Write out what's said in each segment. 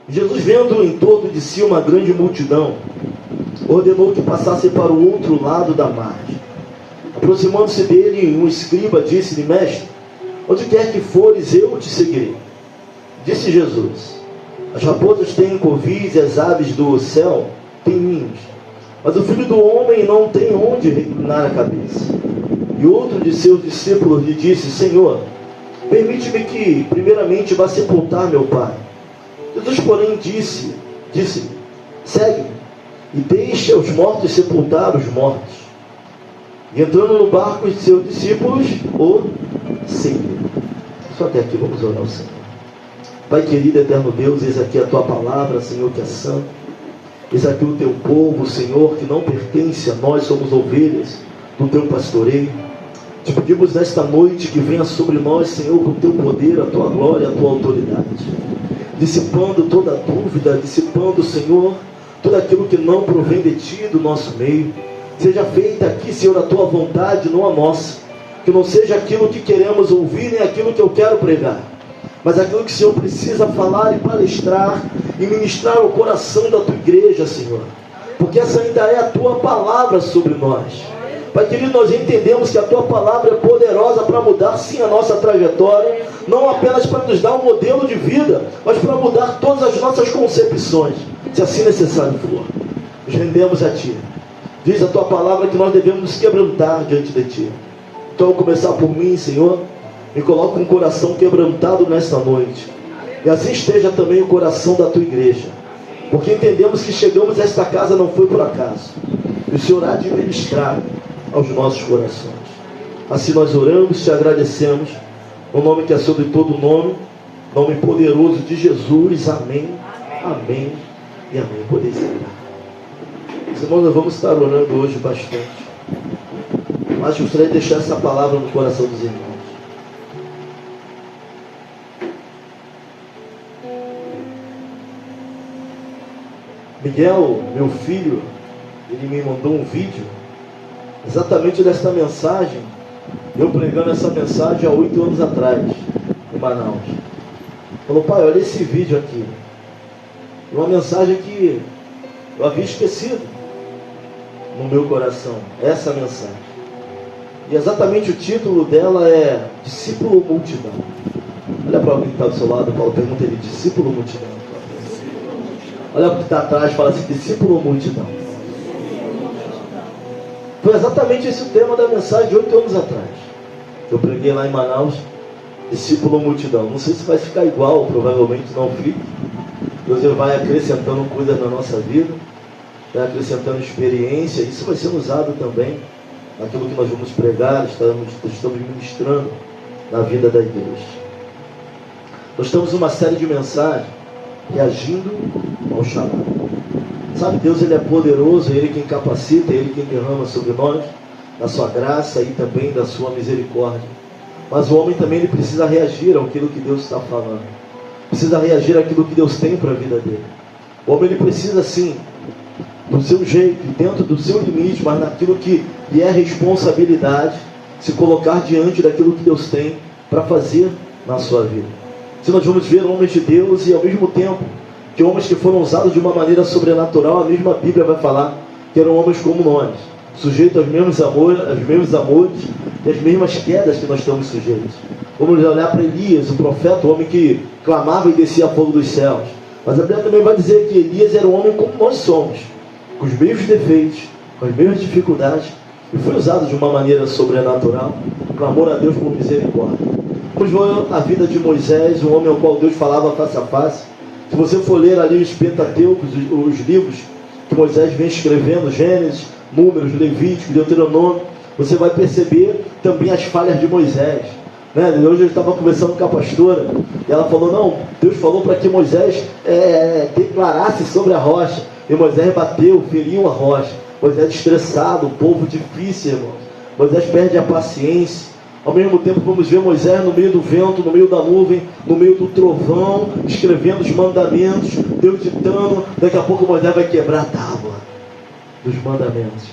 Jesus, vendo em torno de si uma grande multidão, ordenou que passasse para o outro lado da margem. Aproximando-se dele, um escriba disse-lhe: Mestre, onde quer que fores, eu te seguirei. Disse Jesus: as raposas têm covis e as aves do céu têm ninhos, mas o Filho do Homem não tem onde reclinar a cabeça. E outro de seus discípulos lhe disse: Senhor, permite-me que primeiramente vá sepultar meu pai. Jesus, porém, disse-lhe: segue-me e deixa os mortos sepultar os mortos. E entrando no barco, os seus discípulos o seguiram. Só até aqui, vamos orar ao Senhor. Pai querido, eterno Deus, eis aqui a tua palavra, Senhor, que é santo. Eis aqui o teu povo, Senhor, que não pertence a nós, somos ovelhas do teu pastoreio. Te pedimos nesta noite que venha sobre nós, Senhor, com o teu poder, a tua glória, a tua autoridade, dissipando toda dúvida, dissipando, Senhor, tudo aquilo que não provém de ti, do nosso meio. Seja feita aqui, Senhor, a tua vontade, não a nossa. Que não seja aquilo que queremos ouvir, nem aquilo que eu quero pregar, mas aquilo que o Senhor precisa falar e palestrar e ministrar ao coração da tua igreja, Senhor, porque essa ainda é a tua palavra sobre nós. Pai querido, nós entendemos que a tua palavra é poderosa para mudar sim a nossa trajetória, não apenas para nos dar um modelo de vida, mas para mudar todas as nossas concepções, se assim necessário for. Nos rendemos a ti. Diz a tua palavra que nós devemos nos quebrantar diante de ti. Então, começar por mim, Senhor, me coloca um coração quebrantado nesta noite, e assim esteja também o coração da tua igreja, porque entendemos que chegamos a esta casa não foi por acaso, e o Senhor há de ministrar aos nossos corações. Assim nós oramos, te agradecemos, no nome que é sobre todo nome, nome poderoso de Jesus. Amém, amém e amém. Podeis entrar. Irmãos, nós vamos estar orando hoje bastante, mas gostaria de deixar essa palavra no coração dos irmãos. Miguel, meu filho, ele me mandou um vídeo exatamente desta mensagem, eu pregando essa mensagem há 8 anos atrás, em Manaus. Falou: pai, olha esse vídeo aqui, uma mensagem que eu havia esquecido no meu coração, essa mensagem. E exatamente o título dela é Discípulo Multidão. Olha para alguém que está do seu lado, Paulo, pergunta ele: discípulo multidão. Olha para o que está atrás, fala assim: discípulo multidão. Foi exatamente esse o tema da mensagem de 8 anos atrás. Eu preguei lá em Manaus, discípulo multidão. Não sei se vai ficar igual, provavelmente não fica. Deus vai acrescentando coisas na nossa vida, vai acrescentando experiência. Isso vai ser usado também naquilo que nós vamos pregar, estamos ministrando na vida da igreja. Nós estamos numa série de mensagens reagindo ao chamado. Sabe, Deus, ele é poderoso, ele quem capacita, ele quem derrama sobre nós da sua graça e também da sua misericórdia. Mas o homem também ele precisa reagir àquilo que Deus está falando, precisa reagir àquilo que Deus tem para a vida dele. O homem ele precisa sim, do seu jeito, dentro do seu limite, mas naquilo que lhe é responsabilidade, se colocar diante daquilo que Deus tem para fazer na sua vida. Se nós vamos ver homens de Deus e ao mesmo tempo que homens que foram usados de uma maneira sobrenatural, a mesma Bíblia vai falar que eram homens como nós, sujeitos aos mesmos amores e às mesmas quedas que nós estamos sujeitos. Vamos olhar para Elias, o profeta, o homem que clamava e descia fogo dos céus. Mas a Bíblia também vai dizer que Elias era um homem como nós somos, com os mesmos defeitos, com as mesmas dificuldades, e foi usado de uma maneira sobrenatural, clamou a Deus por misericórdia. Vamos ver a vida de Moisés, um homem ao qual Deus falava face a face. Se você for ler ali os Pentateucos, os livros que Moisés vem escrevendo, Gênesis, Números, Levítico, Deuteronômio, você vai perceber também as falhas de Moisés. Hoje eu estava conversando com a pastora, e ela falou: não, Deus falou para que Moisés declarasse sobre a rocha, e Moisés bateu, feriu a rocha. Moisés estressado, o povo difícil, irmãos. Moisés perde a paciência. Ao mesmo tempo vamos ver Moisés no meio do vento, no meio da nuvem, no meio do trovão, escrevendo os mandamentos, Deus ditando. Daqui a pouco Moisés vai quebrar a tábua dos mandamentos.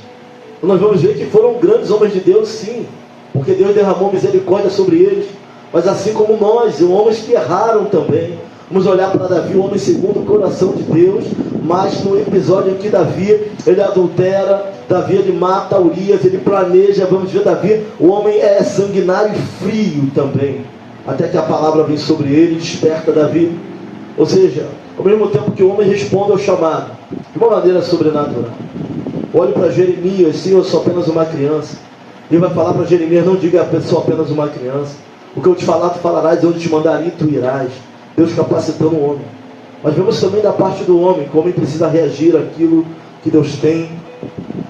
Então nós vamos ver que foram grandes homens de Deus, sim, porque Deus derramou misericórdia sobre eles, mas assim como nós, homens que erraram também, Vamos olhar para Davi, o homem segundo o coração de Deus, mas no episódio em que Davi, ele adultera, Davi ele mata Urias, ele planeja, vamos ver Davi, o homem é sanguinário e frio também, até que a palavra vem sobre ele e desperta Davi. Ou seja, ao mesmo tempo que o homem responde ao chamado, de uma maneira sobrenatural. Olhe para Jeremias, sim, eu sou apenas uma criança. Ele vai falar para Jeremias, não diga eu sou apenas uma criança. O que eu te falar, tu falarás, onde te mandar ir, tu irás. Deus capacitando o homem. Mas vemos também da parte do homem, que o homem precisa reagir àquilo que Deus tem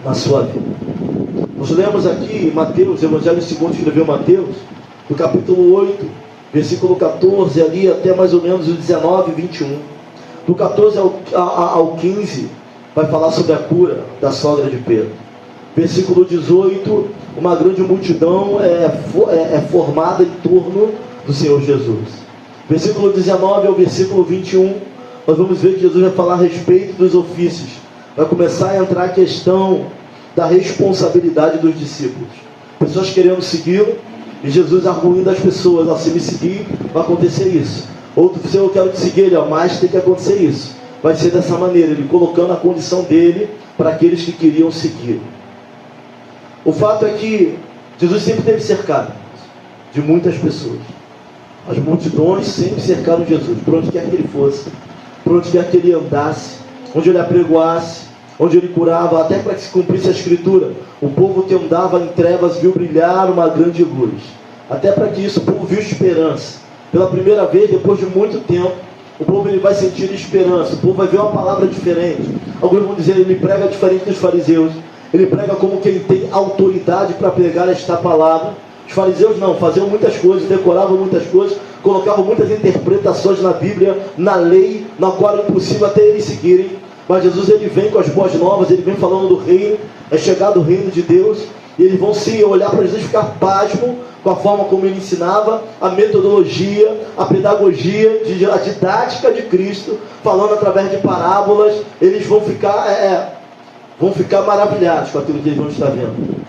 na sua vida. Nós lemos aqui Mateus, Evangelho segundo escreveu Mateus, do capítulo 8, versículo 14, ali até mais ou menos o 19 e 21. Do 14 ao 15, vai falar sobre a cura da sogra de Pedro. Versículo 18, uma grande multidão é formada em torno do Senhor Jesus. Versículo 19 ao versículo 21, nós vamos ver que Jesus vai falar a respeito dos ofícios. Vai começar a entrar a questão da responsabilidade dos discípulos. Pessoas querendo segui-lo, e Jesus arguindo as pessoas, se me seguir, vai acontecer isso. Outro, se eu quero te seguir, mas tem que acontecer isso. Vai ser dessa maneira, ele colocando a condição dele para aqueles que queriam seguir. O fato é que Jesus sempre esteve cercado de muitas pessoas. As multidões sempre cercaram Jesus, por onde quer que ele fosse, por onde quer que ele andasse, onde ele apregoasse, onde ele curava, até para que se cumprisse a Escritura. O povo que andava em trevas viu brilhar uma grande luz. Até para que isso, o povo viu esperança. Pela primeira vez, depois de muito tempo, o povo ele vai sentir esperança, o povo vai ver uma palavra diferente. Alguns vão dizer, ele prega diferente dos fariseus. Ele prega como quem tem autoridade para pregar esta palavra. Os fariseus não, faziam muitas coisas, decoravam muitas coisas, colocavam muitas interpretações na Bíblia, na lei, na qual era impossível até eles seguirem. Mas Jesus ele vem com as boas novas, ele vem falando do reino, é chegado o reino de Deus, e eles vão se olhar para Jesus e ficar pasmo com a forma como ele ensinava, a metodologia, a pedagogia, a didática de Cristo, falando através de parábolas. Eles vão ficar maravilhados com aquilo que eles vão estar vendo.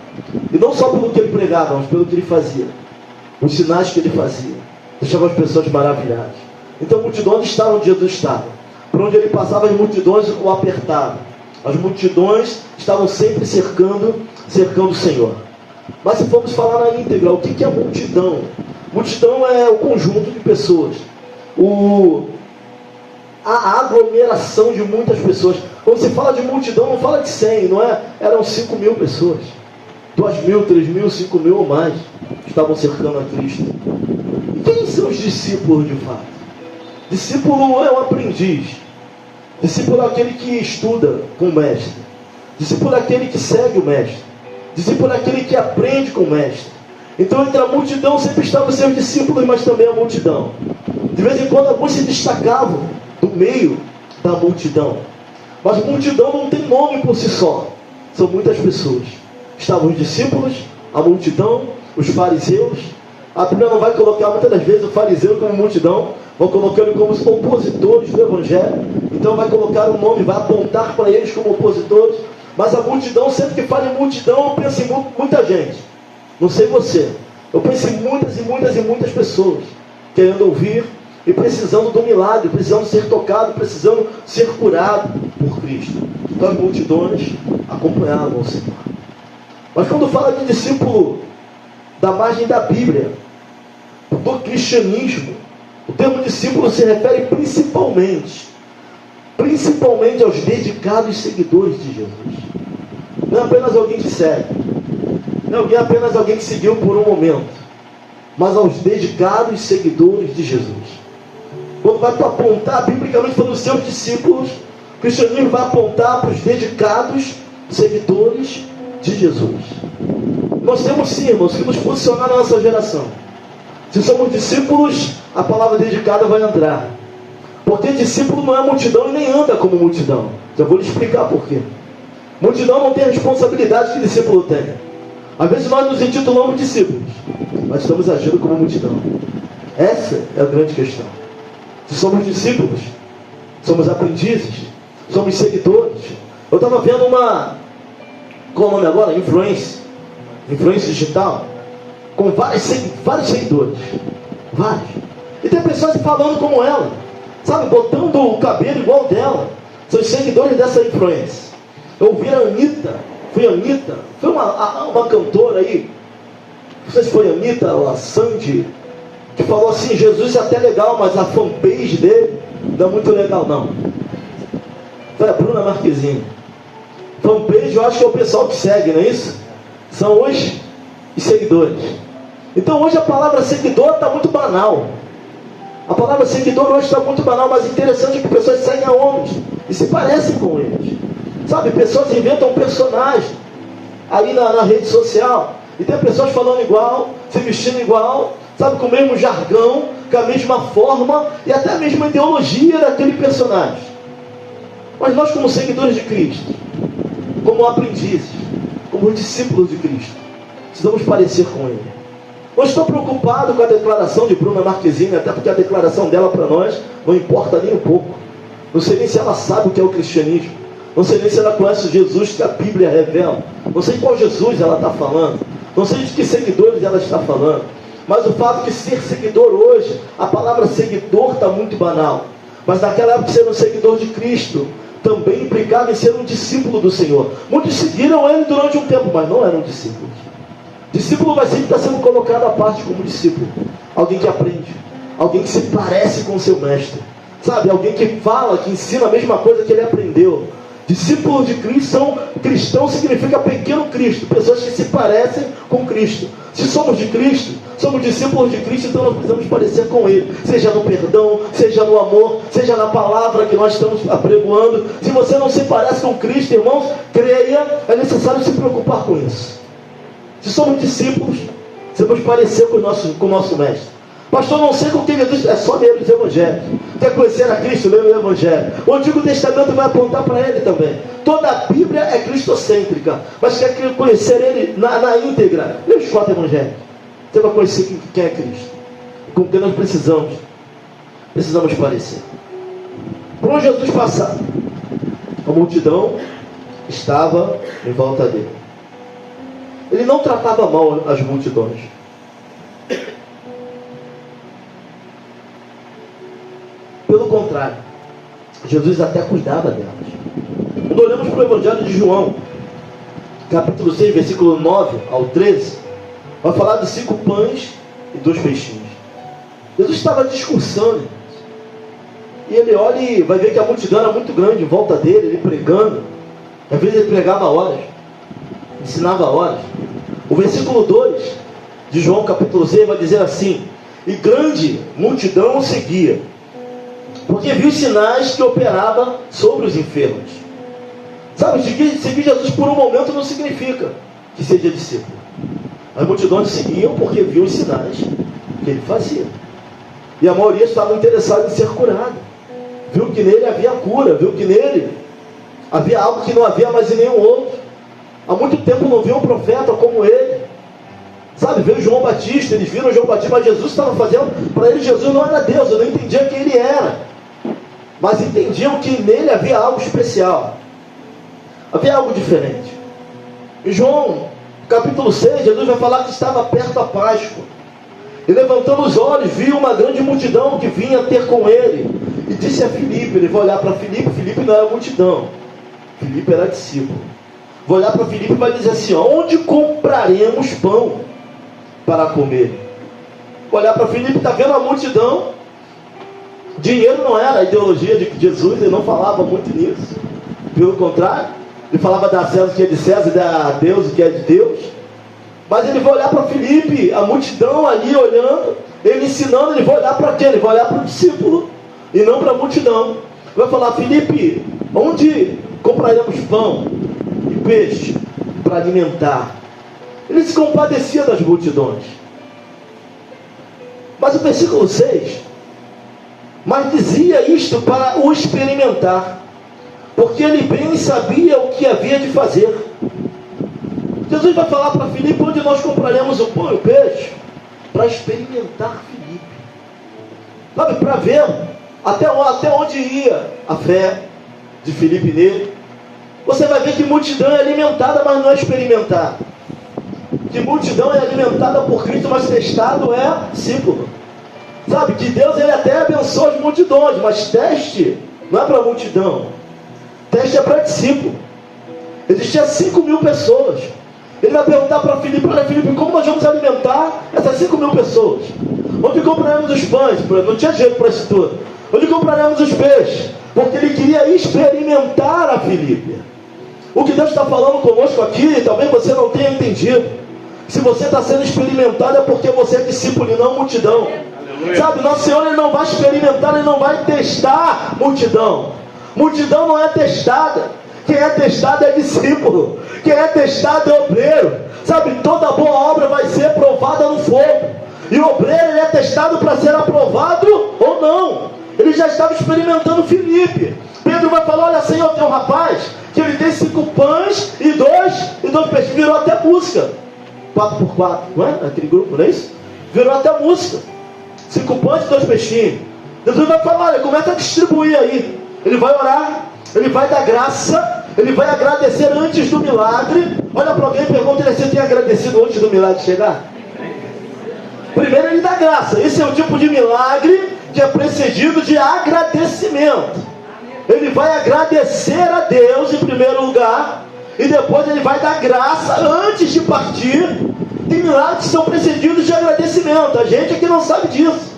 E não só pelo que ele pregava, mas pelo que ele fazia. Os sinais que ele fazia deixavam as pessoas maravilhadas. Então, multidões estavam onde Jesus estava. Por onde ele passava, as multidões o apertavam. As multidões estavam sempre cercando o Senhor. Mas se formos falar na íntegra, o que é multidão? Multidão é o conjunto de pessoas. A aglomeração de muitas pessoas. Quando se fala de multidão, não fala de 100, não é? Eram 5.000 pessoas. 2.000, 3.000, 5.000 ou mais estavam cercando a Cristo. E quem são os discípulos de fato? Discípulo é um aprendiz. Discípulo é aquele que estuda com o mestre. Discípulo é aquele que segue o mestre. Discípulo é aquele que aprende com o mestre. Então entre a multidão sempre estavam os seus discípulos, mas também a multidão. De vez em quando alguns se destacavam do meio da multidão. Mas multidão não tem nome por si só. São muitas pessoas. Estavam os discípulos, a multidão, os fariseus. A Bíblia não vai colocar muitas das vezes o fariseu como multidão, vão colocar ele como os opositores do Evangelho. Então vai colocar um nome, vai apontar para eles como opositores. Mas a multidão, sempre que fala em multidão, eu penso em muita gente. Não sei você. Eu penso em muitas e muitas e muitas pessoas querendo ouvir e precisando do milagre, precisando ser tocado, precisando ser curado por Cristo. Então as multidões acompanhavam o Senhor. Mas quando fala de discípulo da margem da Bíblia, do cristianismo, o termo discípulo se refere principalmente aos dedicados seguidores de Jesus. Não é apenas alguém que segue, não é apenas alguém que seguiu por um momento, mas aos dedicados seguidores de Jesus. Quando vai apontar, biblicamente falando, os seus discípulos, o cristianismo vai apontar para os dedicados seguidores de Jesus. Nós temos sim, irmãos, que nos posicionar na nossa geração. Se somos discípulos, a palavra dedicada vai entrar. Porque discípulo não é multidão e nem anda como multidão. Já vou lhe explicar por quê. Multidão não tem a responsabilidade que discípulo tem. Às vezes nós nos intitulamos discípulos, mas estamos agindo como multidão. Essa é a grande questão. Se somos discípulos, somos aprendizes, somos seguidores. Eu estava vendo qual é o nome agora? Influência digital, com vários seguidores. Vários. E tem pessoas falando como ela. sabe, botando o cabelo igual dela. São os seguidores dessa influência. Eu ouvi a Anitta, foi uma cantora aí, não sei se foi a Anitta ou a Sandy, que falou assim: Jesus é até legal, mas a fanpage dele não é muito legal não. Foi a Bruna Marquezine. Fanpage eu acho que é o pessoal que segue, não é isso? São os seguidores. Então hoje a palavra seguidor está muito banal. A palavra seguidor hoje está muito banal, mas interessante é que pessoas seguem a homens e se parecem com eles. Sabe, pessoas inventam personagens aí na rede social. E tem pessoas falando igual, se vestindo igual, sabe, com o mesmo jargão, com a mesma forma e até a mesma ideologia daquele personagem. Mas nós, como seguidores de Cristo, como aprendizes, como discípulos de Cristo, precisamos parecer com Ele. Não estou preocupado com a declaração de Bruna Marquezine, até porque a declaração dela para nós não importa nem um pouco. Não sei nem se ela sabe o que é o cristianismo. Não sei nem se ela conhece o Jesus que a Bíblia revela. Não sei qual Jesus ela está falando. Não sei de que seguidores ela está falando. Mas o fato de ser seguidor hoje, a palavra seguidor está muito banal. Mas naquela época, ser um seguidor de Cristo também implicava em ser um discípulo do Senhor. Muitos seguiram Ele durante um tempo, mas não eram discípulos. Discípulo vai sempre estar sendo colocado à parte como discípulo. Alguém que aprende. Alguém que se parece com o seu mestre. Sabe, alguém que fala, que ensina a mesma coisa que ele aprendeu. Discípulos de Cristo são cristãos, significa pequeno Cristo, pessoas que se parecem com Cristo. Se somos de Cristo, somos discípulos de Cristo, então nós precisamos parecer com Ele, seja no perdão, seja no amor, seja na palavra que nós estamos apregoando. Se você não se parece com Cristo, irmãos, creia, é necessário se preocupar com isso. Se somos discípulos, precisamos parecer com o nosso mestre. Pastor, não sei com quem Jesus, é só ler os evangelhos. Quer conhecer a Cristo, lê o evangelho. O Antigo Testamento vai apontar para ele também. Toda a Bíblia é cristocêntrica, mas quer conhecer ele na íntegra, lê os 4 evangelhos. Você vai conhecer quem é Cristo, com quem nós precisamos parecer. Por onde Jesus passava, a multidão estava em volta dele. Ele não tratava mal as multidões. Pelo contrário, Jesus até cuidava delas. Quando olhamos para o Evangelho de João, capítulo 6, versículo 9 ao 13, vai falar de 5 pães e 2 peixinhos. Jesus estava discursando, e ele olha e vai ver que a multidão era muito grande em volta dele, ele pregando. Às vezes ele pregava horas, ensinava horas. O versículo 2 de João capítulo 6 vai dizer assim: e grande multidão o seguia, porque viu os sinais que operava sobre os enfermos. Sabe, seguir Jesus por um momento não significa que seja discípulo. As multidões seguiam porque viu os sinais que ele fazia. E a maioria estava interessada em ser curada. Viu que nele havia cura, viu que nele havia algo que não havia mais em nenhum outro. Há muito tempo não viu um profeta como ele. Sabe, veio João Batista, eles viram João Batista, mas Jesus estava fazendo, para eles Jesus não era Deus, eu não entendia quem ele era. Mas entendiam que nele havia algo especial. Havia algo diferente. Em João, capítulo 6, Jesus vai falar que estava perto da Páscoa. E levantando os olhos, viu uma grande multidão que vinha ter com ele. E disse a Filipe, ele vai olhar para Filipe, Filipe não era multidão. Filipe era discípulo. Vai olhar para Filipe e vai dizer assim: onde compraremos pão para comer? Vai olhar para Filipe, está vendo a multidão. Dinheiro não era a ideologia de Jesus, ele não falava muito nisso. Pelo contrário, ele falava da César o que é de César e da Deus o que é de Deus. Mas ele vai olhar para Filipe, a multidão ali olhando, ele ensinando, ele vai olhar para quê? Ele vai olhar para o discípulo e não para a multidão. Vai falar: Filipe, onde compraremos pão e peixe para alimentar? Ele se compadecia das multidões. Mas o versículo 6, mas dizia isto para o experimentar, porque ele bem sabia o que havia de fazer. Jesus vai falar para Filipe onde nós compraremos o pão e o peixe, para experimentar Filipe. Sabe, para ver até onde ia a fé de Filipe nele. Você vai ver que multidão é alimentada, mas não é Sabe, que Deus ele até abençoa as multidões, mas teste não é para multidão. Teste é para discípulo. Existiam 5.000 pessoas. Ele vai perguntar para Filipe: olha, Filipe, como nós vamos alimentar essas 5.000 pessoas? Onde compraremos os pães? Não tinha dinheiro para isso tudo. Onde compraremos os peixes? Porque ele queria experimentar a Filipe. O que Deus está falando conosco aqui, talvez você não tenha entendido. Se você está sendo experimentado é porque você é discípulo e não multidão. Sabe, nosso Senhor ele não vai experimentar, ele não vai testar multidão. Multidão não é testada. Quem é testado é discípulo. Quem é testado é obreiro. Sabe, toda boa obra vai ser provada no fogo. E o obreiro ele é testado para ser aprovado ou não. Ele já estava experimentando Filipe. Pedro vai falar: olha, Senhor, tem um rapaz que ele tem 5 pães e dois peixes. Virou até música. 4x4, não é? Aquele grupo, não é isso? Virou até música. 5 pães e 2 peixinhos. Jesus vai falar: olha, começa a distribuir aí. Ele vai orar, ele vai dar graça, ele vai agradecer antes do milagre. Olha para alguém e pergunta: você tem agradecido antes do milagre chegar? Primeiro ele dá graça. Esse é o tipo de milagre que é precedido de agradecimento. Ele vai agradecer a Deus em primeiro lugar, e depois ele vai dar graça antes de partir. Tem milagres que são precedidos de agradecimento. A gente aqui não sabe disso.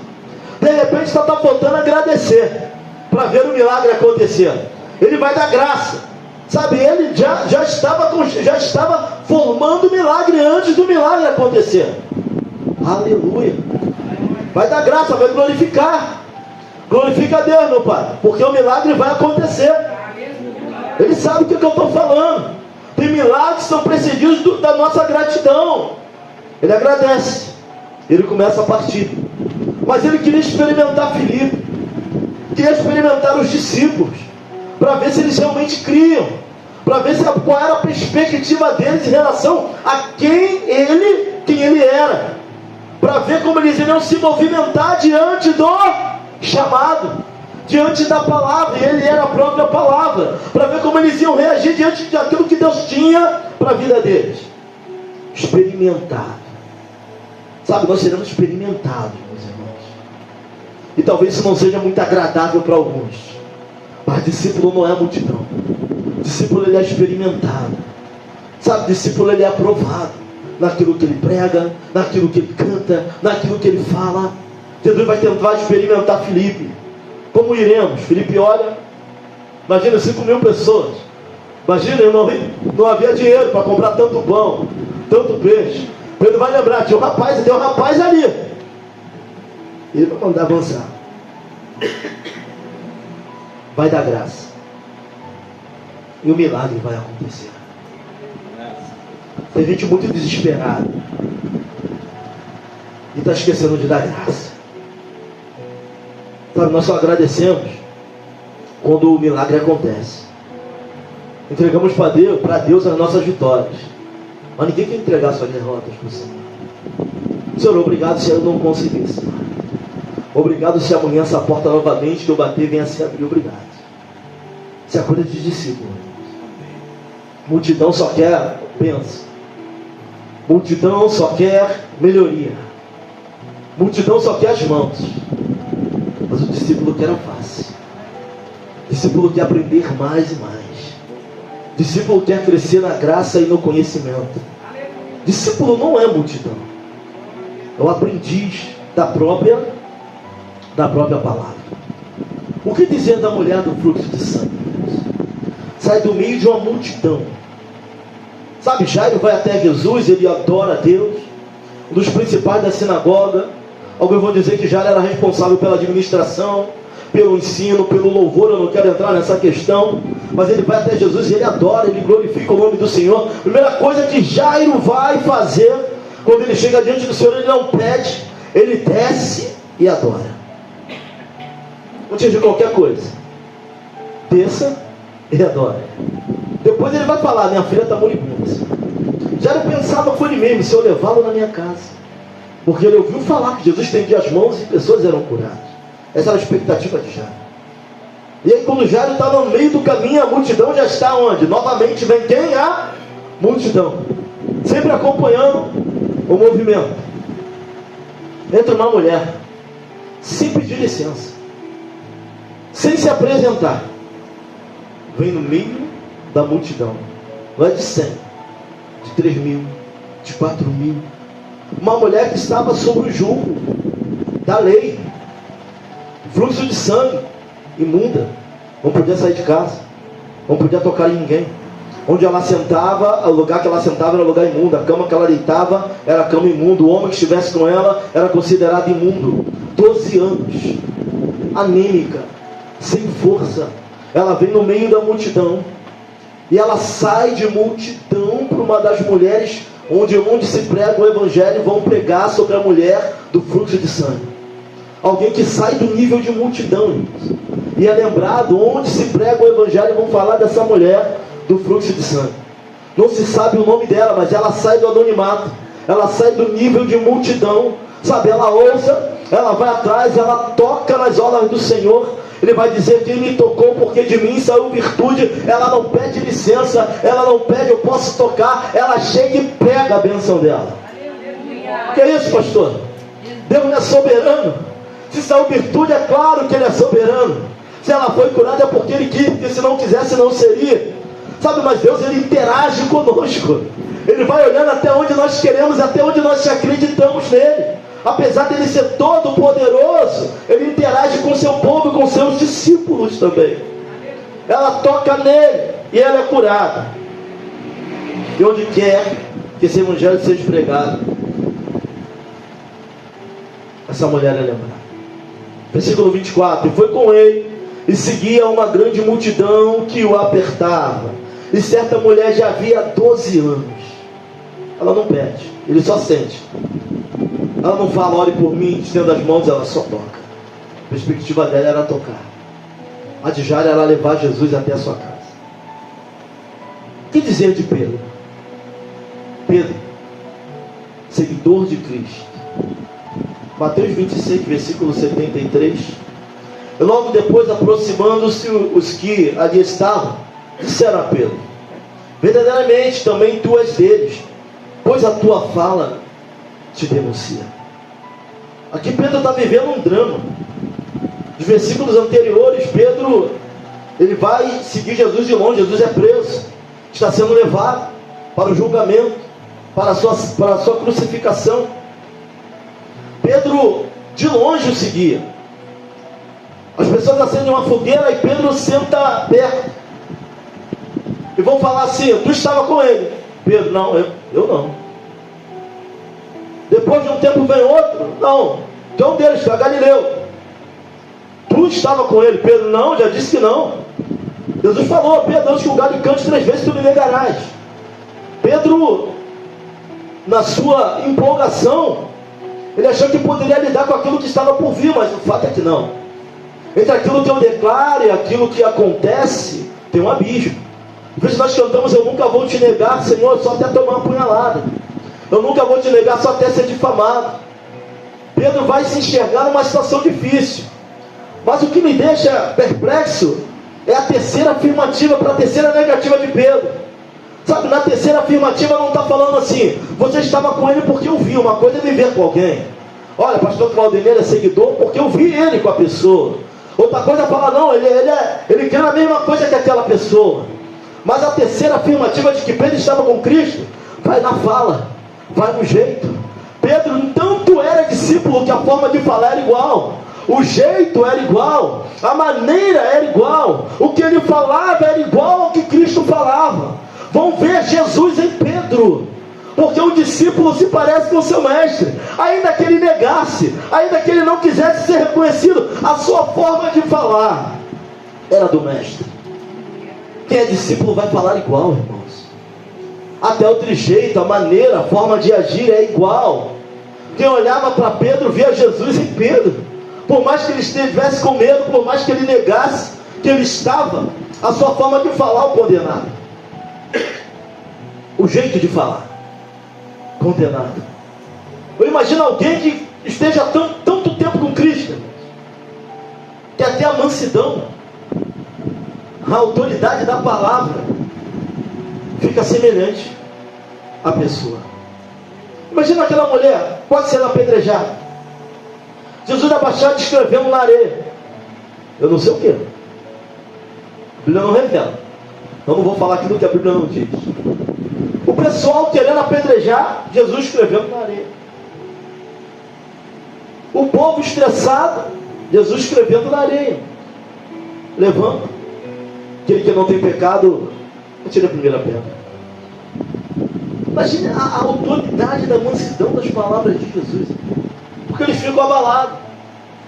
De repente só está faltando agradecer para ver o milagre acontecer. Ele vai dar graça. Sabe, ele já estava formando o milagre antes do milagre acontecer. Aleluia. Vai dar graça, vai glorificar. Glorifica a Deus, meu Pai, porque o milagre vai acontecer. Ele sabe o que eu estou falando. Tem milagres que são precedidos da nossa gratidão. Ele agradece, ele começa a partir. Mas ele queria experimentar Filipe, queria experimentar os discípulos, para ver se eles realmente criam, para ver qual era a perspectiva deles em relação a quem ele era, para ver como eles iriam se movimentar diante do chamado, diante da palavra. E ele era a própria palavra, para ver como eles iam reagir diante daquilo que Deus tinha para a vida deles. Experimentado. Sabe, nós seremos experimentados, meus irmãos. E talvez isso não seja muito agradável para alguns, mas discípulo não é multidão. Discípulo ele é experimentado. Sabe, discípulo ele é aprovado naquilo que ele prega, naquilo que ele canta, naquilo que ele fala. Jesus vai tentar experimentar Filipe. Como iremos? Filipe olha, imagina 5.000 pessoas. Imagina, não havia dinheiro para comprar tanto pão, tanto peixe. Pedro vai lembrar: tinha um rapaz ali. Ele vai mandar avançar. Vai dar graça. E o milagre vai acontecer. Tem gente muito desesperada e está esquecendo de dar graça. Sabe, nós só agradecemos quando o milagre acontece. Entregamos para Deus as nossas vitórias, mas ninguém quer entregar suas derrotas para o Senhor. Senhor, obrigado se eu não conseguisse. Obrigado se amanhã essa porta novamente que eu bater venha se abrir. Obrigado. Isso é coisa de discípulo. Multidão só quer bênção. Multidão só quer melhoria. Multidão só quer as mãos. Mas o discípulo quer a face. O discípulo quer aprender mais e mais. O discípulo quer crescer na graça e no conhecimento. O discípulo não é multidão. É o aprendiz da própria palavra. O que dizer da mulher do fluxo de sangue? Sai do meio de uma multidão. Sabe, Jairo vai até Jesus, ele adora a Deus. Um dos principais da sinagoga. Alguns vão dizer que Jairo era responsável pela administração, pelo ensino, pelo louvor. Eu não quero entrar nessa questão, mas ele vai até Jesus e ele adora, ele glorifica o nome do Senhor. Primeira coisa que Jairo vai fazer quando ele chega diante do Senhor, ele não pede, ele desce e adora. Antes de qualquer coisa, desça e adora. Depois ele vai falar: minha filha está moribunda. Jairo pensava com ele mesmo: se eu levá-lo na minha casa, porque ele ouviu falar que Jesus estendia as mãos e pessoas eram curadas. Essa era a expectativa de Jairo. E aí, quando Jairo está no meio do caminho, a multidão já está onde? Novamente vem quem? A multidão, sempre acompanhando o movimento. Entra uma mulher. sem pedir licença, sem se apresentar, vem no meio da multidão. Não é de 100, de 3.000, de 4.000. Uma mulher que estava sob o julgo da lei, fluxo de sangue, imunda, não podia sair de casa, não podia tocar em ninguém. Onde ela sentava, o lugar que ela sentava era lugar imundo, a cama que ela deitava era cama imunda, o homem que estivesse com ela era considerado imundo. 12 anos, anêmica, sem força. Ela vem no meio da multidão, e ela sai de multidão para uma das mulheres onde se prega o evangelho, vão pregar sobre a mulher do fluxo de sangue. Alguém que sai do nível de multidão, e é lembrado, onde se prega o evangelho, vão falar dessa mulher do fluxo de sangue. Não se sabe o nome dela, mas ela sai do anonimato, ela sai do nível de multidão, sabe? Ela ousa, ela vai atrás, ela toca nas obras do Senhor. Ele vai dizer: quem me tocou, porque de mim saiu virtude. Ela não pede licença, ela não pede, eu posso tocar, ela chega e pega a bênção dela. Que é isso, pastor? Deus não é soberano? Se saiu virtude, é claro que Ele é soberano. Se ela foi curada é porque Ele quis, porque se não quisesse não seria. Sabe, mas Deus, Ele interage conosco. Ele vai olhando até onde nós queremos, até onde nós acreditamos nele. Apesar dele ser todo poderoso, Ele interage com seu povo e com seus discípulos também. Ela toca nele e ela é curada. E onde quer que esse evangelho seja pregado, essa mulher é lembrada. Versículo 24: e foi com ele, e seguia uma grande multidão que o apertava. E certa mulher já havia 12 anos. Ela não pede, ele só sente. Ela não fala: ore por mim, estenda as mãos, ela só toca. A perspectiva dela era tocar. A de Jairo era levar Jesus até a sua casa. O que dizer de Pedro? Pedro, seguidor de Cristo. Mateus 26, versículo 73. E logo depois, aproximando-se os que ali estavam, disseram a Pedro: verdadeiramente também tu és deles, pois a tua fala te denuncia. Aqui Pedro está vivendo um drama. Nos versículos anteriores, Pedro, ele vai seguir Jesus de longe. Jesus é preso, está sendo levado para o julgamento, para a sua crucificação. Pedro de longe o seguia. As pessoas acendem uma fogueira e Pedro senta perto. E vão falar assim: tu estava com ele. Pedro: não, eu não. Depois de um tempo vem outro: não, tu é um deles, tu é Galileu. Tu estava com ele. Pedro: não, já disse que não. Jesus falou: Pedro, antes que o galho cante 3 vezes, tu me negarás. Pedro, na sua empolgação, ele achou que poderia lidar com aquilo que estava por vir, mas o fato é que não. Entre aquilo que eu declaro e aquilo que acontece, tem um abismo. Às vezes nós cantamos: eu nunca vou te negar, Senhor, só até tomar uma punhalada. Eu nunca vou te negar, só até ser difamado. Pedro vai se enxergar numa situação difícil. Mas o que me deixa perplexo é a terceira afirmativa para a terceira negativa de Pedro. Sabe, na terceira afirmativa não está falando assim: você estava com ele porque eu vi. Uma coisa é viver com alguém. Olha, pastor Claudemir é seguidor porque eu vi ele com a pessoa. Outra coisa é falar: não, ele quer a mesma coisa que aquela pessoa. Mas a terceira afirmativa de que Pedro estava com Cristo vai na fala, vai no jeito. Pedro tanto era discípulo que a forma de falar era igual, o jeito era igual, a maneira era igual, o que ele falava era igual ao que Cristo falava. Vão ver Jesus em Pedro, porque o discípulo se parece com o seu mestre. Ainda que ele negasse, ainda que ele não quisesse ser reconhecido, a sua forma de falar era do mestre. Quem é discípulo vai falar igual, irmãos. Até o trejeito, a maneira, a forma de agir é igual. Quem olhava para Pedro via Jesus em Pedro. Por mais que ele estivesse com medo, por mais que ele negasse que ele estava, a sua forma de falar o condenado. O jeito de falar, condenado. Eu imagino alguém que esteja tanto tempo com Cristo, que até a mansidão, a autoridade da palavra fica semelhante à pessoa. Imagina aquela mulher, pode ser apedrejada. Jesus da Baixada escrevendo na areia. Eu não sei o que. A Bíblia não revela. Eu não vou falar aquilo que a Bíblia não diz. O pessoal querendo apedrejar, Jesus escrevendo na areia. O povo estressado, Jesus escrevendo na areia. Levanta. Aquele que não tem pecado, atira a primeira pedra. Imagine a autoridade da mansidão das palavras de Jesus. Porque eles ficam abalados.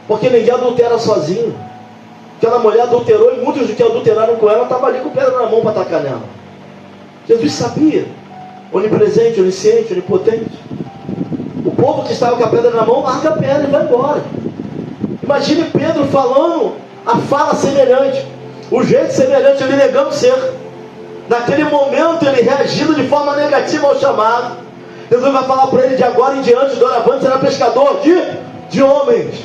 Porque ninguém adultera sozinho. Aquela mulher adulterou e muitos dos que adulteraram com ela estavam ali com pedra na mão para atacar nela. Jesus sabia. Onipresente, onisciente, onipotente. O povo que estava com a pedra na mão, larga a pedra e vai embora. Imagine Pedro falando a fala semelhante. O jeito semelhante, ele negando ser. Naquele momento, ele reagindo de forma negativa ao chamado. Jesus vai falar para ele: de agora em diante, doravante será pescador de homens,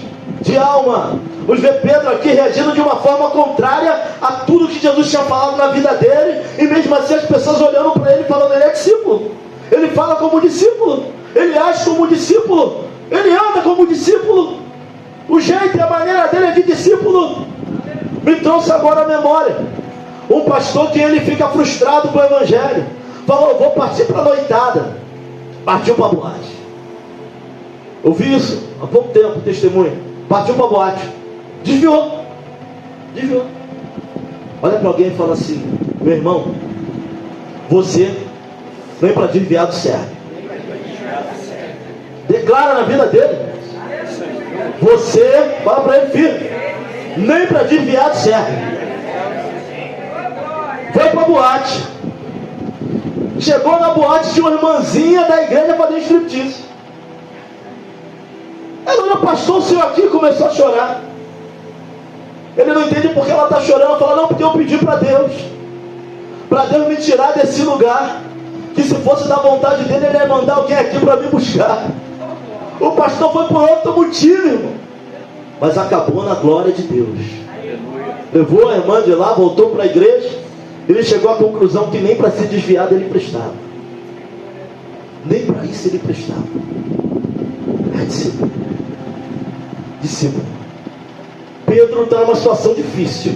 de alma. Vamos ver Pedro aqui reagindo de uma forma contrária a tudo que Jesus tinha falado na vida dele. E mesmo assim as pessoas olhando para ele, falando: ele é discípulo. Ele fala como discípulo. Ele age como discípulo. Ele anda como discípulo. O jeito e a maneira dele é de discípulo. Me trouxe agora a memória. Um pastor que ele fica frustrado com o evangelho. Falou: eu vou partir para a noitada. Partiu para a boate. Eu vi isso há pouco tempo, testemunho. Partiu para a boate. Desviou. Olha para alguém e fala assim: meu irmão, você nem para desviado serve. Declara na vida dele. Você, fala para ele, filho, nem para desviado serve. Foi para a boate. Chegou na boate, tinha uma irmãzinha da igreja fazendo striptease. Ela olha: pastor, o senhor aqui, começou a chorar. Ele não entende porque ela está chorando. Ela fala: não, porque eu pedi para Deus me tirar desse lugar, que se fosse da vontade dele, ele ia mandar alguém aqui para me buscar. O pastor foi por outro motivo, irmão, mas acabou na glória de Deus. Levou a irmã de lá, voltou para a igreja. Ele chegou à conclusão que nem para ser desviado ele prestava. Nem para isso ele prestava. É discípulo. Discípulo. Pedro está numa situação difícil,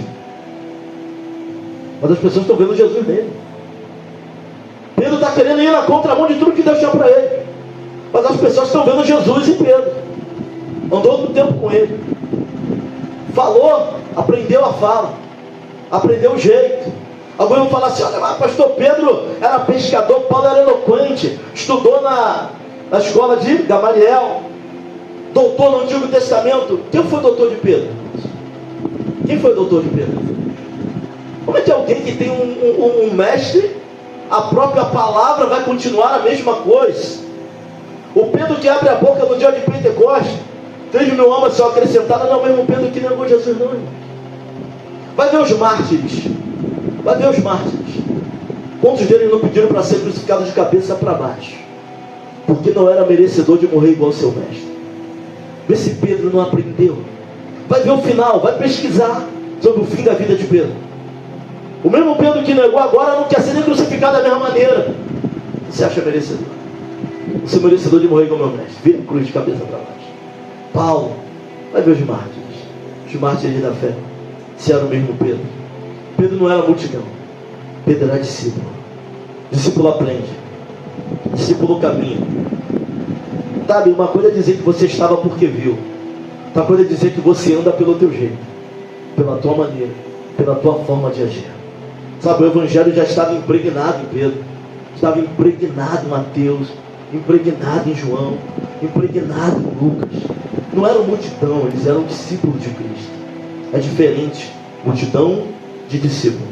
mas as pessoas estão vendo Jesus nele. Pedro está querendo ir na contramão de tudo que Deus tinha para ele, mas as pessoas estão vendo Jesus em Pedro. Andou muito tempo com ele. Falou, aprendeu a fala, aprendeu o jeito. Alguns vão falar assim: olha, mas pastor Pedro era pescador, Paulo era eloquente, estudou na escola de Gamaliel, doutor no Antigo Testamento. Quem foi doutor de Pedro? Quem foi doutor de Pedro? Como é que alguém que tem um mestre, a própria palavra vai continuar a mesma coisa? O Pedro que abre a boca no dia de Pentecostes, 3.000 almas são acrescentadas, não é o mesmo Pedro que negou Jesus, não, irmão. Vai ver os mártires. Vai ver os mártires. Quantos deles não pediram para ser crucificados de cabeça para baixo? Porque não era merecedor de morrer igual ao seu mestre. Vê se Pedro não aprendeu. Vai ver o final, vai pesquisar sobre o fim da vida de Pedro. O mesmo Pedro que negou agora não quer ser nem crucificado da mesma maneira. Você acha merecedor? Você é merecedor de morrer igual ao meu mestre. Vira a cruz de cabeça para baixo. Paulo, vai ver os mártires da fé. Se era o mesmo Pedro. Pedro não era multidão. Pedro era discípulo. Discípulo aprende. Discípulo caminha. Sabe, uma coisa é dizer que você estava porque viu. Outra coisa é dizer que você anda pelo teu jeito, pela tua maneira, pela tua forma de agir. Sabe, o evangelho já estava impregnado em Pedro. Estava impregnado em Mateus, impregnado em João, impregnado em Lucas. Não eram multidão, eles eram discípulos de Cristo. É diferente, multidão de discípulo.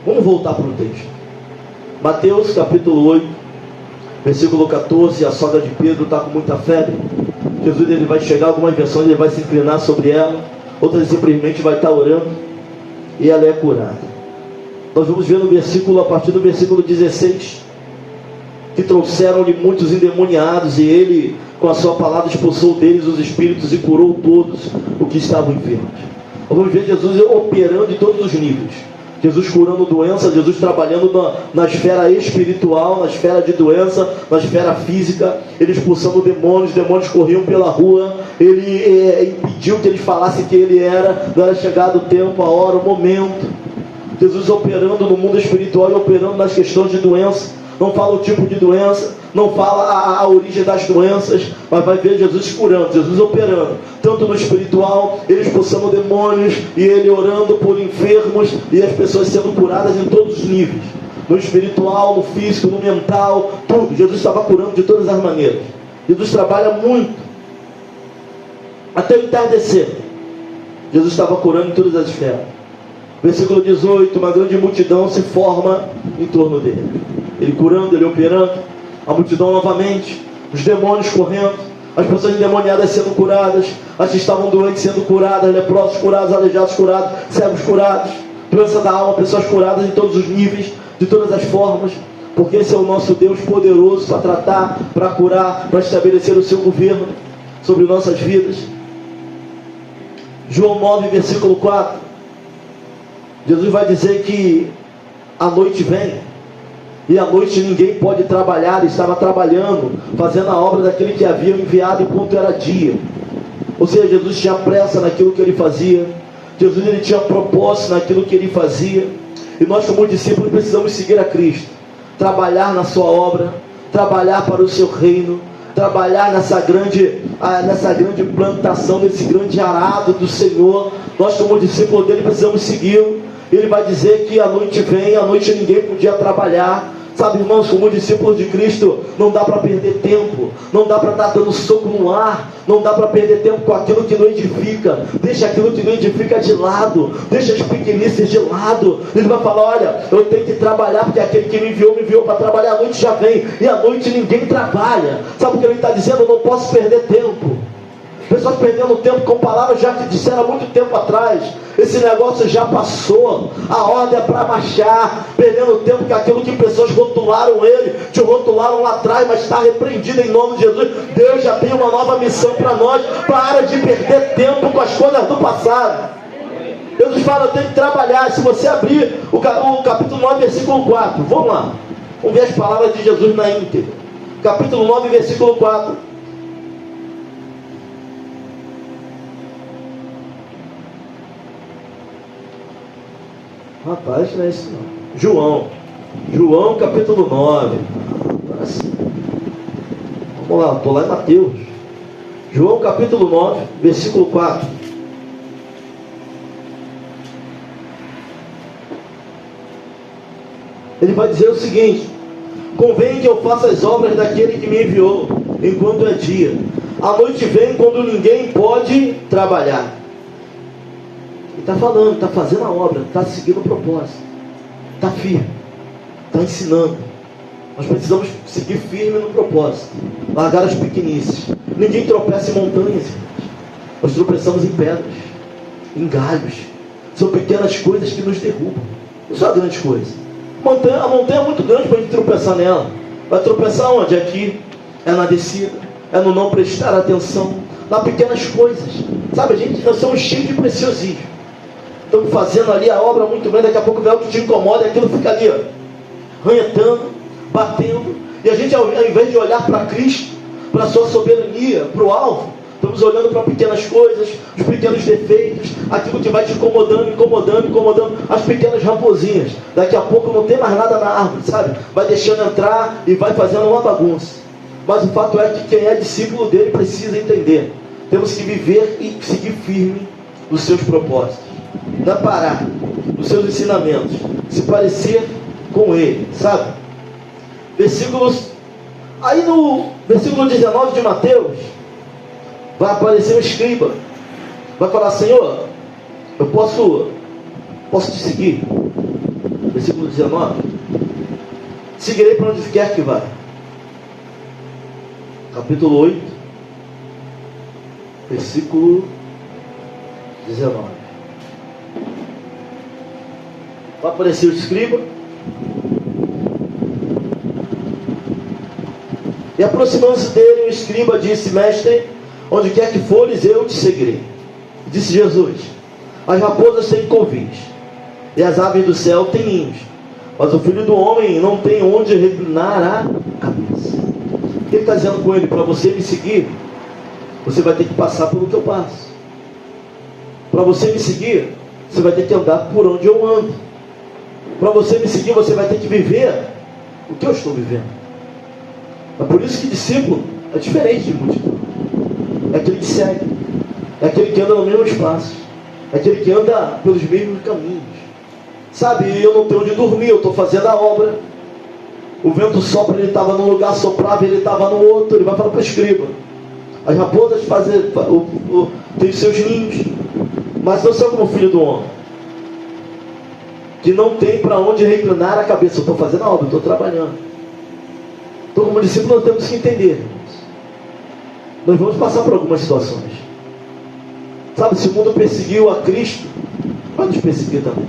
Vamos voltar para o texto. Mateus capítulo 8, versículo 14. A sogra de Pedro está com muita febre. Jesus, ele vai chegar, algumas versões ele vai se inclinar sobre ela, outras simplesmente vai estar orando e ela é curada. Nós vamos ver no versículo, a partir do versículo 16, que trouxeram-lhe muitos endemoniados e ele com a sua palavra expulsou deles os espíritos e curou todos os que estavam enfermos. Vamos ver Jesus operando em todos os níveis. Jesus curando doença, Jesus trabalhando na esfera espiritual, na esfera de doença, na esfera física, ele expulsando demônios, demônios corriam pela rua, ele impediu que eles falassem quem ele era, não era chegado o tempo, a hora, o momento. Jesus operando no mundo espiritual e operando nas questões de doença. Não fala o tipo de doença, não fala a origem das doenças, mas vai ver Jesus curando, Jesus operando, tanto no espiritual, ele expulsando demônios, e ele orando por enfermos, e as pessoas sendo curadas em todos os níveis, no espiritual, no físico, no mental, tudo. Jesus estava curando de todas as maneiras. Jesus trabalha muito, até o entardecer, Jesus estava curando em todas as esferas. Versículo 18, uma grande multidão se forma em torno dele. Ele curando, ele operando, a multidão novamente, os demônios correndo, as pessoas endemoniadas sendo curadas, as que estavam doentes sendo curadas, leprosos curados, aleijados curados, cegos curados, doença da alma, pessoas curadas em todos os níveis, de todas as formas, porque esse é o nosso Deus poderoso para tratar, para curar, para estabelecer o seu governo sobre nossas vidas. João 9, versículo 4, Jesus vai dizer que a noite vem, e à noite ninguém pode trabalhar. Ele estava trabalhando, fazendo a obra daquele que havia enviado enquanto era dia. Ou seja, Jesus tinha pressa naquilo que ele fazia. Jesus ele tinha propósito naquilo que ele fazia. E nós, como discípulos, precisamos seguir a Cristo, trabalhar na sua obra, trabalhar para o seu reino, trabalhar nessa grande plantação, nesse grande arado do Senhor. Nós, como discípulos dele, precisamos segui-lo. Ele vai dizer que a noite vem, a noite ninguém podia trabalhar. Sabe, irmãos, como discípulos de Cristo, não dá para perder tempo, não dá para estar dando soco no ar, não dá para perder tempo com aquilo que não edifica. Deixa aquilo que não edifica de lado, deixa as pequenices de lado. Ele vai falar: olha, eu tenho que trabalhar, porque aquele que me enviou para trabalhar. A noite já vem, e à noite ninguém trabalha. Sabe o que ele está dizendo? Eu não posso perder tempo. Pessoas perdendo tempo com palavras já que disseram há muito tempo atrás. Esse negócio já passou. A ordem é para marchar. Perdendo tempo com aquilo que pessoas rotularam ele, te rotularam lá atrás, mas está repreendido em nome de Jesus. Deus já tem uma nova missão para nós. Para de perder tempo com as coisas do passado. Jesus fala: eu tenho que trabalhar. Se você abrir o capítulo 9, versículo 4, vamos lá, vamos ver as palavras de Jesus na íntegra. Capítulo 9, versículo 4. Rapaz, não é isso não. João capítulo 9. Vamos lá, estou lá em Mateus. João capítulo 9, versículo 4. Ele vai dizer o seguinte: convém que eu faça as obras daquele que me enviou, enquanto é dia. A noite vem quando ninguém pode trabalhar. Está falando, está fazendo a obra, está seguindo o propósito, está firme, está ensinando. Nós precisamos seguir firme no propósito, largar as pequenices. Ninguém tropeça em montanhas, nós tropeçamos em pedras, em galhos. São pequenas coisas que nos derrubam, não são grandes coisas. A montanha é muito grande para a gente tropeçar nela. Vai tropeçar onde? Aqui, é na descida, é no não prestar atenção, nas pequenas coisas. Sabe, nós somos cheios de preciosismo. Estamos fazendo ali a obra muito bem, daqui a pouco vem algo que te incomoda e aquilo fica ali, ó, ranhetando, batendo. E a gente, ao invés de olhar para Cristo, para a sua soberania, para o alvo, estamos olhando para pequenas coisas, os pequenos defeitos, aquilo que vai te incomodando, as pequenas raposinhas. Daqui a pouco não tem mais nada na árvore, sabe? Vai deixando entrar e vai fazendo uma bagunça. Mas o fato é que quem é discípulo dele precisa entender. Temos que viver e seguir firme nos seus propósitos. Não é parar nos seus ensinamentos, se parecer com ele, sabe? Aí no versículo 19 de Mateus, vai aparecer um escriba, vai falar: Senhor, eu posso te seguir? Versículo 19: seguirei para onde quer que vá. Capítulo 8, versículo 19. Vai aparecer o escriba. E aproximando-se dele, o escriba disse: Mestre, onde quer que fores, eu te seguirei. Disse Jesus: as raposas têm covis, e as aves do céu têm ninhos, mas o Filho do Homem não tem onde reclinar a cabeça. O que ele está dizendo com ele? Para você me seguir, você vai ter que passar pelo que eu passo. Para você me seguir, você vai ter que andar por onde eu ando. Para você me seguir, você vai ter que viver o que eu estou vivendo. É por isso que discípulo é diferente de multidão. É aquele que segue, é aquele que anda no mesmo espaço, é aquele que anda pelos mesmos caminhos. Sabe, eu não tenho onde dormir, eu estou fazendo a obra. O vento sopra, ele estava num lugar, soprava, ele estava no outro. Ele vai falar para o escriba: as raposas têm seus ninhos, mas não são como o Filho do Homem, que não tem para onde reclinar a cabeça. Eu estou fazendo a obra, eu estou trabalhando. Então, como discípulo, nós temos que entender, irmãos. Nós vamos passar por algumas situações. Sabe, se o mundo perseguiu a Cristo, vai nos perseguir também.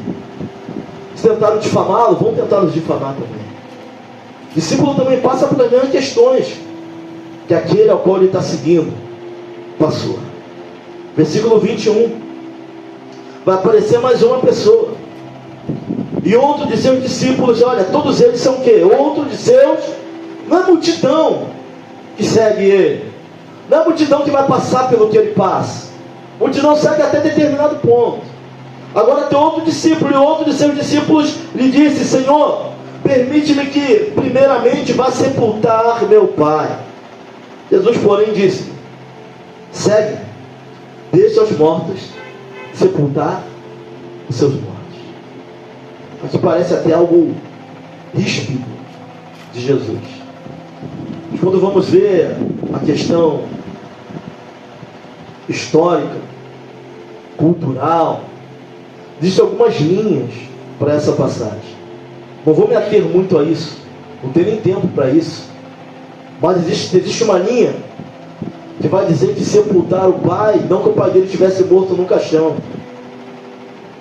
Se tentaram difamá-lo, vão tentar nos difamar também. Discípulo também passa pelas mesmas questões que aquele ao qual ele está seguindo passou. Versículo 21. Vai aparecer mais uma pessoa. E outro de seus discípulos, olha, todos eles são o quê? Outro de seus, não é multidão que segue ele. Não é multidão que vai passar pelo que ele passa. Multidão segue até determinado ponto. Agora tem outro discípulo, e outro de seus discípulos lhe disse: Senhor, permite-me que primeiramente vá sepultar meu pai. Jesus, porém, disse: segue, deixa os mortos sepultar os seus mortos. Aqui parece até algo ríspido de Jesus. Mas quando vamos ver a questão histórica, cultural, existem algumas linhas para essa passagem. Não vou me ater muito a isso, não tenho nem tempo para isso. Mas existe uma linha que vai dizer que sepultar o pai, não que o pai dele estivesse morto no caixão,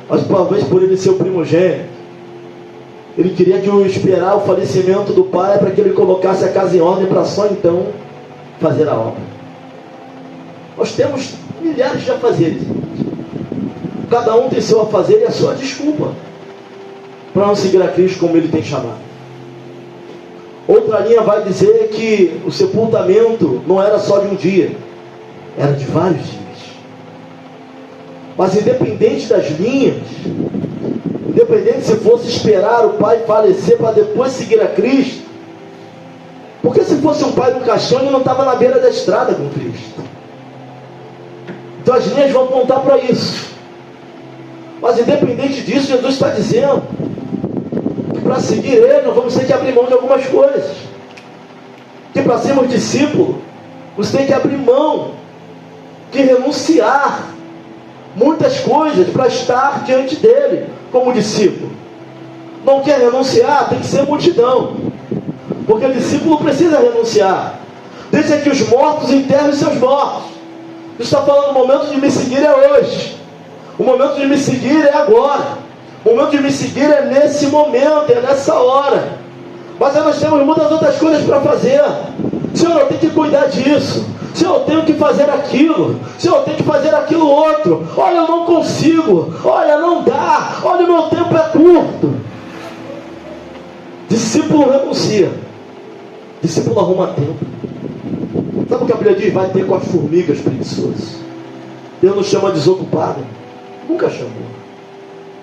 mas talvez por ele ser o primogênito, ele queria que esperar o falecimento do pai para que ele colocasse a casa em ordem para só então fazer a obra. Nós temos milhares de afazeres. Cada um tem seu afazer e a sua desculpa para não seguir a Cristo como ele tem chamado. Outra linha vai dizer que o sepultamento não era só de um dia, era de vários dias. Mas independente das linhas, independente se fosse esperar o pai falecer para depois seguir a Cristo, porque se fosse um pai no caixão, ele não estava na beira da estrada com Cristo. Então as linhas vão apontar para isso. Mas independente disso, Jesus está dizendo que para seguir ele, nós vamos ter que abrir mão de algumas coisas. Que para sermos discípulos, você tem que abrir mão, que renunciar muitas coisas para estar diante dele como discípulo. Não quer renunciar, tem que ser multidão, porque o discípulo precisa renunciar. Deixa que os mortos enterrem seus mortos. Jesus está falando: o momento de me seguir é hoje, o momento de me seguir é agora, o momento de me seguir é nesse momento, é nessa hora. Mas aí nós temos muitas outras coisas para fazer. Senhor, eu tenho que cuidar disso. Senhor, eu tenho que fazer aquilo. Senhor, eu tenho que fazer aquilo outro. Olha, eu não consigo. Olha, não dá. Olha, o meu tempo é curto. Discípulo renuncia. Discípulo arruma tempo. Sabe o que a Bíblia diz? Vai ter com as formigas preguiçosas. Deus nos chama desocupado. Nunca chamou.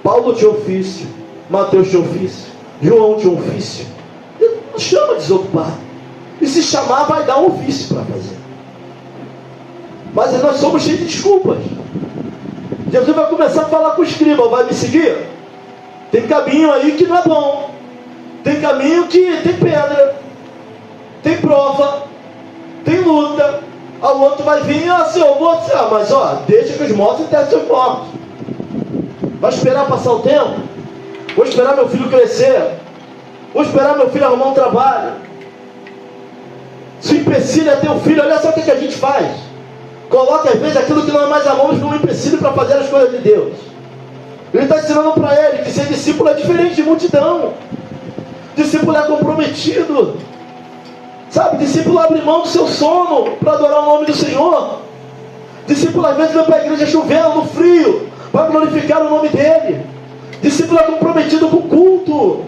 Paulo tinha ofício. Mateus tinha ofício. João tinha ofício. Deus não chama desocupado. E se chamar, vai dar um ofício para fazer. Mas nós somos cheios de desculpas. Jesus vai começar a falar com o escriba: vai me seguir? Tem caminho aí que não é bom. Tem caminho que tem pedra, tem prova, tem luta. O outro vai vir: Senhor, eu vou. Mas deixa que os mortos enterrem seus mortos. Vai esperar passar o tempo? Vou esperar meu filho crescer. Vou esperar meu filho arrumar um trabalho. Se empecilha é teu filho, olha só o que a gente faz. Coloca às vezes aquilo que nós mais amamos como empecilho para fazer as coisas de Deus. Ele está ensinando para ele que ser discípulo é diferente de multidão. Discípulo é comprometido. Sabe, discípulo abre mão do seu sono para adorar o nome do Senhor. Discípulo às vezes vai para a igreja chovendo, no frio, para glorificar o nome dele. Discípulo é comprometido com o culto.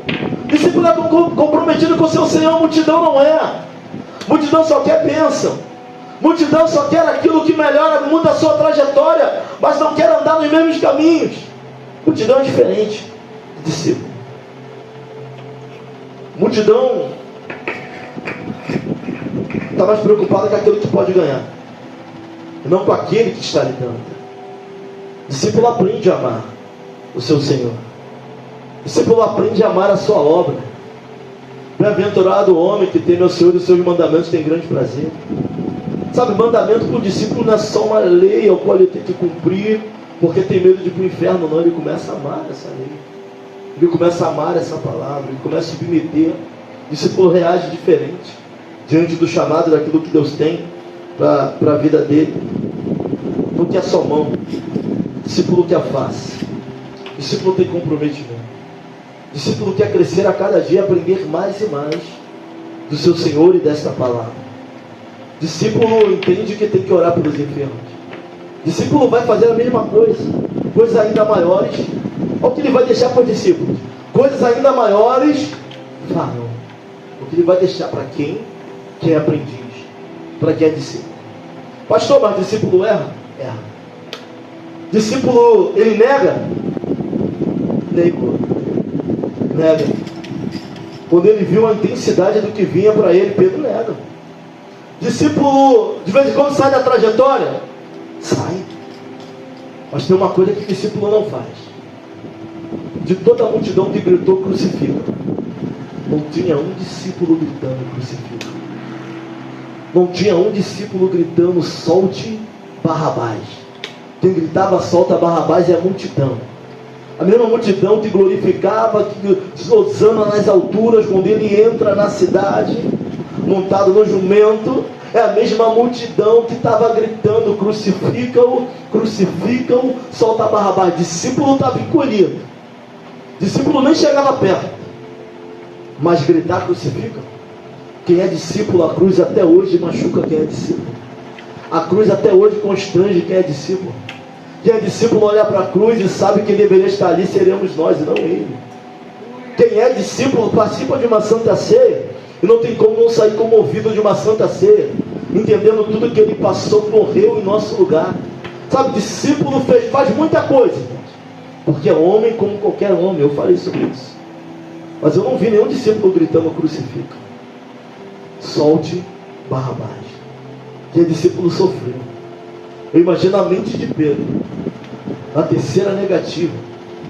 Discípulo é comprometido com o seu Senhor. Multidão não é. Multidão só quer bênção. Multidão só quer aquilo que melhora, muda a sua trajetória, mas não quer andar nos mesmos caminhos. Multidão é diferente de discípulo. Multidão está mais preocupada com aquilo que pode ganhar, e não com aquele que está lhe dando. Discípulo aprende a amar o seu Senhor. Discípulo aprende a amar a sua obra. Bem-aventurado o homem que teme ao Senhor e os seus mandamentos tem grande prazer. Sabe, mandamento para o discípulo não é só uma lei ao qual ele tem que cumprir, porque tem medo de ir para o inferno, não. Ele começa a amar essa lei. Ele começa a amar essa palavra. Ele começa a submeter. O discípulo reage diferente diante do chamado daquilo que Deus tem para a vida dele. Não quer só mão. O discípulo quer face. O discípulo tem comprometimento. O discípulo quer crescer a cada dia, aprender mais e mais do seu Senhor e desta palavra. O discípulo entende que tem que orar pelos enfermos. O discípulo vai fazer a mesma coisa, coisas ainda maiores. Olha o que ele vai deixar para os discípulos: coisas ainda maiores farão. O que ele vai deixar para quem é aprendiz, para quem é discípulo. Pastor, mas discípulo erra? Erra. Discípulo, ele nega? Nega. Quando ele viu a intensidade do que vinha para ele, Pedro nega. Discípulo, de vez em quando sai da trajetória? Sai. Mas tem uma coisa que o discípulo não faz. De toda a multidão que gritou crucifica, não tinha um discípulo gritando crucifica. Não tinha um discípulo gritando solte Barrabás. Quem gritava solta Barrabás é a multidão. A mesma multidão que glorificava, que Osana nas alturas, quando ele entra na cidade montado no jumento, é a mesma multidão que estava gritando crucificam, crucificam, solta Barrabás. Discípulo estava encolhido. Discípulo nem chegava perto. Mas gritar crucificam. Quem é discípulo, a cruz até hoje machuca quem é discípulo. A cruz até hoje constrange quem é discípulo. Quem é discípulo olha para a cruz e sabe que deveria estar ali, seremos nós e não ele. Quem é discípulo participa de uma santa ceia e não tem como não sair comovido de uma santa ceia, entendendo tudo que ele passou, morreu em nosso lugar. Sabe, discípulo faz muita coisa, porque é homem como qualquer homem. Eu falei sobre isso, mas eu não vi nenhum discípulo gritando crucifica, solte Barrabás. Que discípulo sofreu. Eu imagino a mente de Pedro. Na terceira negativa,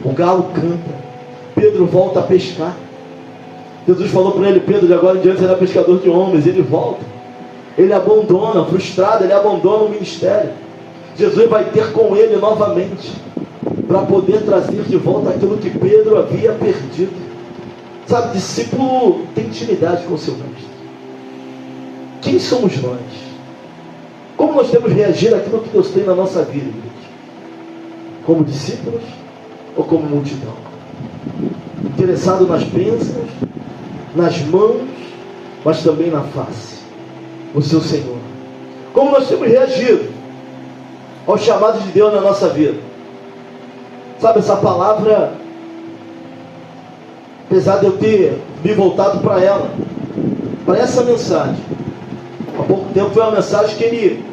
o galo canta, Pedro volta a pescar. Jesus falou para ele: Pedro, de agora em diante será pescador de homens. Ele volta, ele abandona, frustrado, ele abandona o ministério. Jesus vai ter com ele novamente, para poder trazer de volta aquilo que Pedro havia perdido. Sabe, discípulo tem intimidade com o seu mestre. Quem somos nós? Como nós temos que reagir àquilo que Deus tem na nossa vida, igreja? Como discípulos ou como multidão? Interessado nas bênçãos, nas mãos, mas também na face, o seu Senhor. Como nós temos reagido ao chamado de Deus na nossa vida? Sabe, essa palavra, apesar de eu ter me voltado para ela, para essa mensagem, há pouco tempo, foi uma mensagem que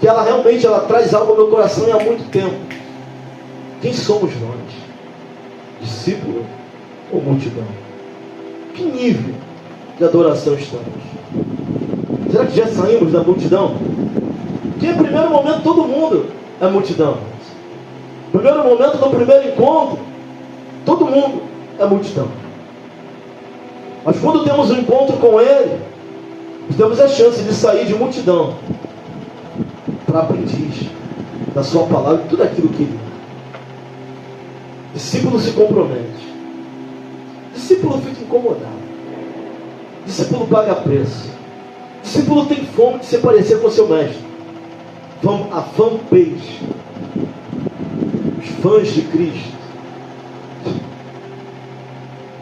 ela realmente traz algo ao meu coração, e há muito tempo. Quem somos nós? Discípulo ou multidão? Que nível de adoração estamos? Será que já saímos da multidão? Porque em primeiro momento todo mundo é multidão. Primeiro momento do primeiro encontro, todo mundo é multidão. Mas quando temos um encontro com Ele, temos a chance de sair de multidão para aprendiz da sua palavra e tudo aquilo que Ele é. Discípulo se compromete. Discípulo fica incomodado. Discípulo paga preço. Discípulo tem fome de se parecer com o seu mestre. A fanpage, os fãs de Cristo.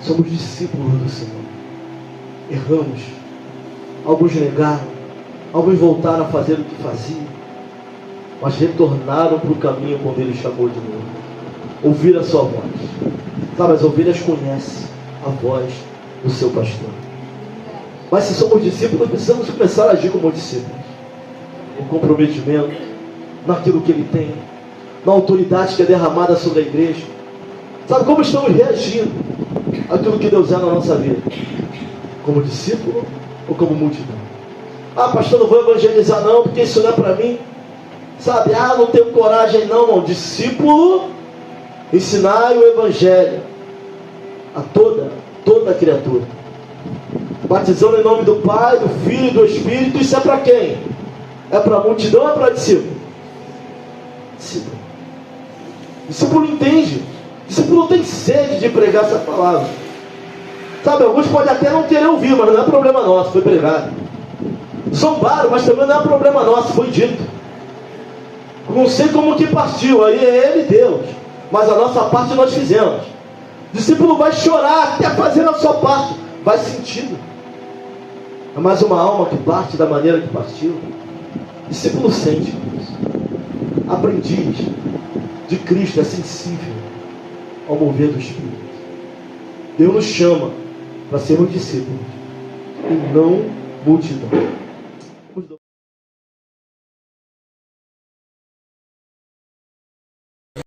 Somos discípulos do Senhor. Erramos. Alguns negaram, alguns voltaram a fazer o que faziam, mas retornaram para o caminho quando Ele chamou de novo. ouvir a sua voz. Sabe, as ovelhas conhecem a voz do seu pastor. Mas se somos discípulos, precisamos começar a agir como discípulos. No comprometimento, naquilo que Ele tem, na autoridade que é derramada sobre a igreja. Sabe como estamos reagindo àquilo que Deus é na nossa vida? Como discípulo ou como multidão? Ah, pastor, não vou evangelizar não, porque isso não é para mim. Sabe, não tenho coragem não. Discípulo, ensinai o evangelho a toda criatura, batizando em nome do Pai, do Filho e do Espírito. Isso é para quem? É para a multidão ou é para discípulo? Discípulo. Discípulo entende. Discípulo tem sede de pregar essa palavra. Sabe, alguns podem até não querer ouvir, mas não é problema nosso, foi pregado. Zombaram, mas também não é problema nosso, foi dito. Não sei como que partiu, aí é Ele e Deus, mas a nossa parte nós fizemos. O discípulo vai chorar até fazer a sua parte, vai sentindo. É mais uma alma que parte da maneira que partiu. O discípulo sente isso. Aprendiz de Cristo é sensível ao mover do Espírito. Deus nos chama para sermos discípulos e não multidão.